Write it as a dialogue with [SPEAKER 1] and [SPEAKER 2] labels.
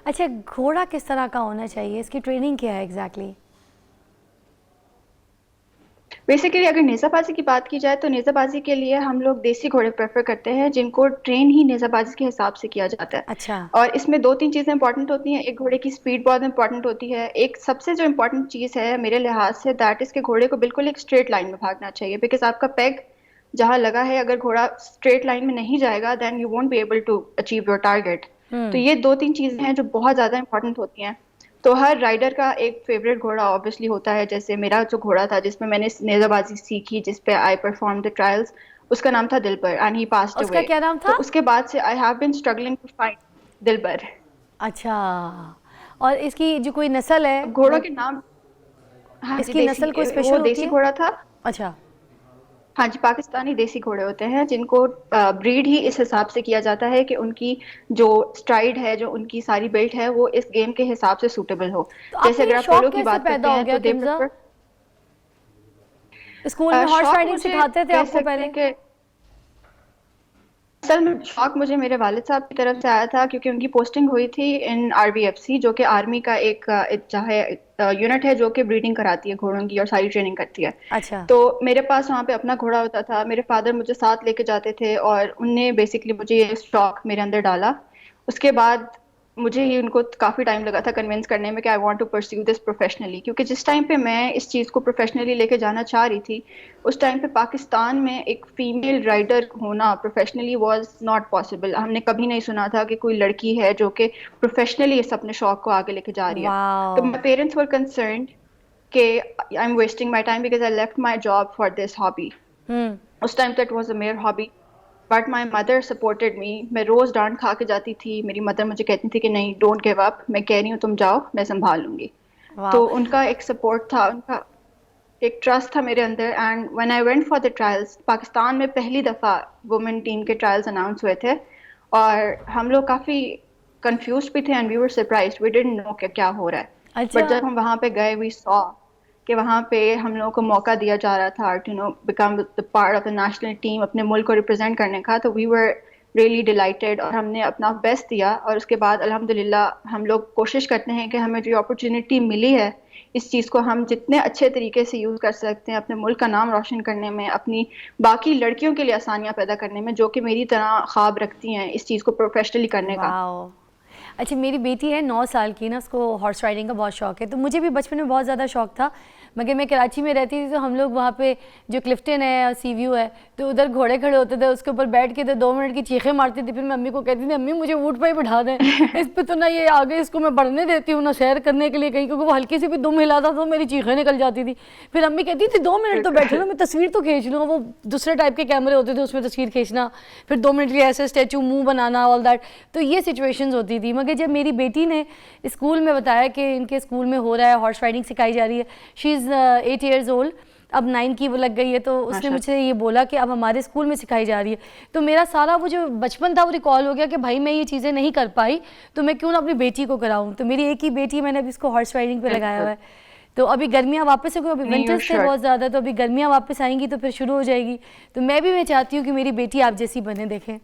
[SPEAKER 1] اچھا گھوڑا کس طرح کا ہونا چاہیے, اس کی ٹریننگ کیا ہے ایگزیکٹلی؟
[SPEAKER 2] بیسیکلی اگر نیزہ بازی کی بات کی جائے تو نیزہ بازی کے لیے ہم لوگ دیسی گھوڑے پریفر کرتے ہیں جن کو ٹرین ہی نیزہ بازی کے حساب سے کیا جاتا ہے.
[SPEAKER 1] اچھا.
[SPEAKER 2] اور اس میں 2-3 چیزیں امپورٹنٹ ہوتی ہیں. ایک گھوڑے کی اسپیڈ بہت امپورٹنٹ ہوتی ہے. ایک سب سے جو امپورٹنٹ چیز ہے میرے لحاظ سے دیٹ از کہ گھوڑے کو بالکل ایک اسٹریٹ لائن میں بھاگنا چاہیے, بیکاز آپ کا پیگ جہاں لگا ہے اگر گھوڑا اسٹریٹ لائن میں نہیں جائے گا then you won't be able to achieve your target. تو یہ 2-3 چیزیں ہیں جو بہت زیادہ امپورٹنٹ ہوتی ہیں. تو ہر رائڈر کا ایک فیوریٹ گھوڑا آبویسلی ہوتا ہے. جیسے میرا جو گھوڑا تھا جس میں میں نے نیزہ بازی سیکھی, جس پہ آئی پرفارم دی ٹرائلس, اس کا نام تھا دلبر اینڈ ہی پاسڈ
[SPEAKER 1] اس کا
[SPEAKER 2] اوے.
[SPEAKER 1] کیا نام تھا؟
[SPEAKER 2] تو اس کے بعد سے I have been struggling to find Dilbar.
[SPEAKER 1] اچھا, اور اس کی جو کوئی نسل ہے
[SPEAKER 2] اب گھوڑوں کے نام, ہاں
[SPEAKER 1] اس
[SPEAKER 2] جی
[SPEAKER 1] کی
[SPEAKER 2] دیسی,
[SPEAKER 1] نسل کوئی
[SPEAKER 2] وہ
[SPEAKER 1] اسپیشل ہوتی
[SPEAKER 2] دیسی
[SPEAKER 1] ہے؟
[SPEAKER 2] گھوڑا تھا.
[SPEAKER 1] اچھا.
[SPEAKER 2] ہاں جی, پاکستانی دیسی گھوڑے ہوتے ہیں جن کو بریڈ ہی اس حساب سے کیا جاتا ہے کہ ان کی جو اسٹرائڈ ہے, جو ان کی ساری بلٹ ہے, وہ اس گیم کے حساب سے سوٹیبل ہو.
[SPEAKER 1] تو
[SPEAKER 2] جیسے
[SPEAKER 1] کو
[SPEAKER 2] اگر
[SPEAKER 1] یہ
[SPEAKER 2] آپ پولو
[SPEAKER 1] شوق
[SPEAKER 2] کی
[SPEAKER 1] کیسے
[SPEAKER 2] بات کرتے
[SPEAKER 1] پیدا
[SPEAKER 2] ہیں
[SPEAKER 1] ہو گیا
[SPEAKER 2] تو دے
[SPEAKER 1] کنزا؟
[SPEAKER 2] پریفر.
[SPEAKER 1] اسکول میں ہارس
[SPEAKER 2] شوق
[SPEAKER 1] رائڈنگ
[SPEAKER 2] مجھے
[SPEAKER 1] سکھاتے تھے
[SPEAKER 2] کہہ
[SPEAKER 1] آپ کو
[SPEAKER 2] سکتے
[SPEAKER 1] پہلے؟
[SPEAKER 2] ہیں کہ اصل میں شوق مجھے میرے والد صاحب کی طرف سے آیا تھا, کیونکہ ان کی پوسٹنگ ہوئی تھی ان RBFC, جو کہ آرمی کا ایک چاہے یونٹ ہے جو کہ بریڈنگ کراتی ہے گھوڑوں کی اور ساری ٹریننگ کرتی ہے.
[SPEAKER 1] اچھا.
[SPEAKER 2] تو میرے پاس وہاں پہ اپنا گھوڑا ہوتا تھا. میرے فادر مجھے ساتھ لے کے جاتے تھے اور ان نے بیسکلی مجھے یہ شوق میرے اندر ڈالا. اس کے بعد مجھے ہی ان کو کافی ٹائم لگا تھا کنونس کرنے میں کہ I want to pursue this professionally, کیونکہ جس ٹائم پہ میں اس چیز کو پروفیشنلی لے کے جانا چاہ رہی تھی اس ٹائم پہ پاکستان میں ایک فیمیل رائڈر ہونا پروفیشنلی واز ناٹ پاسبل. ہم نے کبھی نہیں سنا تھا کہ کوئی لڑکی ہے جو کہ پروفیشنلی اس اپنے شوق کو آگے لے کے جا رہی ہے. تو
[SPEAKER 1] واو.
[SPEAKER 2] مائی پیرنٹس ور کنسرنڈ کہ I am wasting my time because I left my job for this hobby. اس ٹائم تک was a mere hobby, but my mother supported me. میں روز ڈانٹ کھا کے جاتی تھی. میری مدر مجھے کہتی تھی کہ نہیں ڈونٹ گیو اپ, میں کہہ رہی ہوں تم جاؤ, میں سنبھال لوں گی.
[SPEAKER 1] واو.
[SPEAKER 2] تو ان کا ایک سپورٹ تھا, ان کا ایک ٹرسٹ تھا میرے اندر. And when I went for the trials, Pakistan میں پہلی دفعہ وومن ٹیم کے ٹرائلس اناؤنس ہوئے تھے اور ہم لوگ کافی کنفیوزڈ بھی تھے and we were surprised, we didn't know کہ کیا ہو رہا ہے. بٹ
[SPEAKER 1] اچھا.
[SPEAKER 2] جب ہم وہاں پہ گئے وی سو کہ وہاں پہ ہم لوگوں کو موقع دیا جا رہا تھا to know become the part of the national team, اپنے ملک کو ریپرزینٹ کرنے کا. تو وی ور ریئلی ڈیلائٹیڈ اور ہم نے اپنا بیسٹ دیا. اور اس کے بعد الحمدللہ ہم لوگ کوشش کرتے ہیں کہ ہمیں جو اپرچونٹی ملی ہے اس چیز کو ہم جتنے اچھے طریقے سے یوز کر سکتے ہیں اپنے ملک کا نام روشن کرنے میں, اپنی باقی لڑکیوں کے لیے آسانیاں پیدا کرنے میں جو کہ میری طرح خواب رکھتی ہیں اس چیز کو پروفیشنلی کرنے کا.
[SPEAKER 1] واو. اچھا میری بیٹی ہے 9 سال کی نا, اس کو ہارس رائڈنگ کا بہت شوق ہے. تو مجھے بھی بچپن میں بہت زیادہ شوق تھا, مگر میں کراچی میں رہتی تھی تو ہم لوگ وہاں پہ جو کلفٹن ہے اور سی ویو ہے تو ادھر گھوڑے کھڑے ہوتے تھے, اس کے اوپر بیٹھ کے تو 2 منٹ کی چیخیں مارتی تھی. پھر میں امی کو کہتی تھی امی مجھے اونٹ پہ ہی بٹھا دیں, اس پہ تو نہ یہ آگے اس کو میں بڑھنے دیتی ہوں نہ سیر کرنے کے لیے کہیں, کیونکہ وہ ہلکی سی بھی دم ہلاتا تو میری چیخیں نکل جاتی تھی. پھر امی کہتی تھی 2 منٹ تو بیٹھے نا, میں تصویر تو کھینچ لوں. وہ دوسرے ٹائپ کے کیمرے ہوتے تھے اس میں تصویر کھینچنا, پھر 2 منٹ کے ایسے اسٹیچو منہ بنانا آل دیٹ. تو یہ سچویشنز ہوتی تھی. مگر جب میری بیٹی نے اسکول میں بتایا کہ ان کے اسکول میں ہو رہا ہے ہارس رائڈنگ سکھائی جا رہی ہے, شی از 8 ایئرز اولڈ, اب 9 کی وہ لگ گئی ہے, تو اس نے مجھ سے یہ بولا کہ اب ہمارے اسکول میں سکھائی جا رہی ہے. تو میرا سارا وہ جو بچپن تھا وہ ریکال ہو گیا کہ بھائی میں یہ چیزیں نہیں کر پائی تو میں کیوں نہ اپنی بیٹی کو کراؤں. تو میری ایک ہی بیٹی, میں نے اب اس کو ہارس رائڈنگ پہ لگایا ہوا ہے. تو ابھی گرمیاں واپس ہیں, ابھی ونٹرز تھے بہت زیادہ, تو ابھی گرمیاں واپس آئیں گی تو پھر شروع ہو جائے گی. تو میں چاہتی ہوں کہ میری بیٹی آپ جیسی بنے, دیکھیں.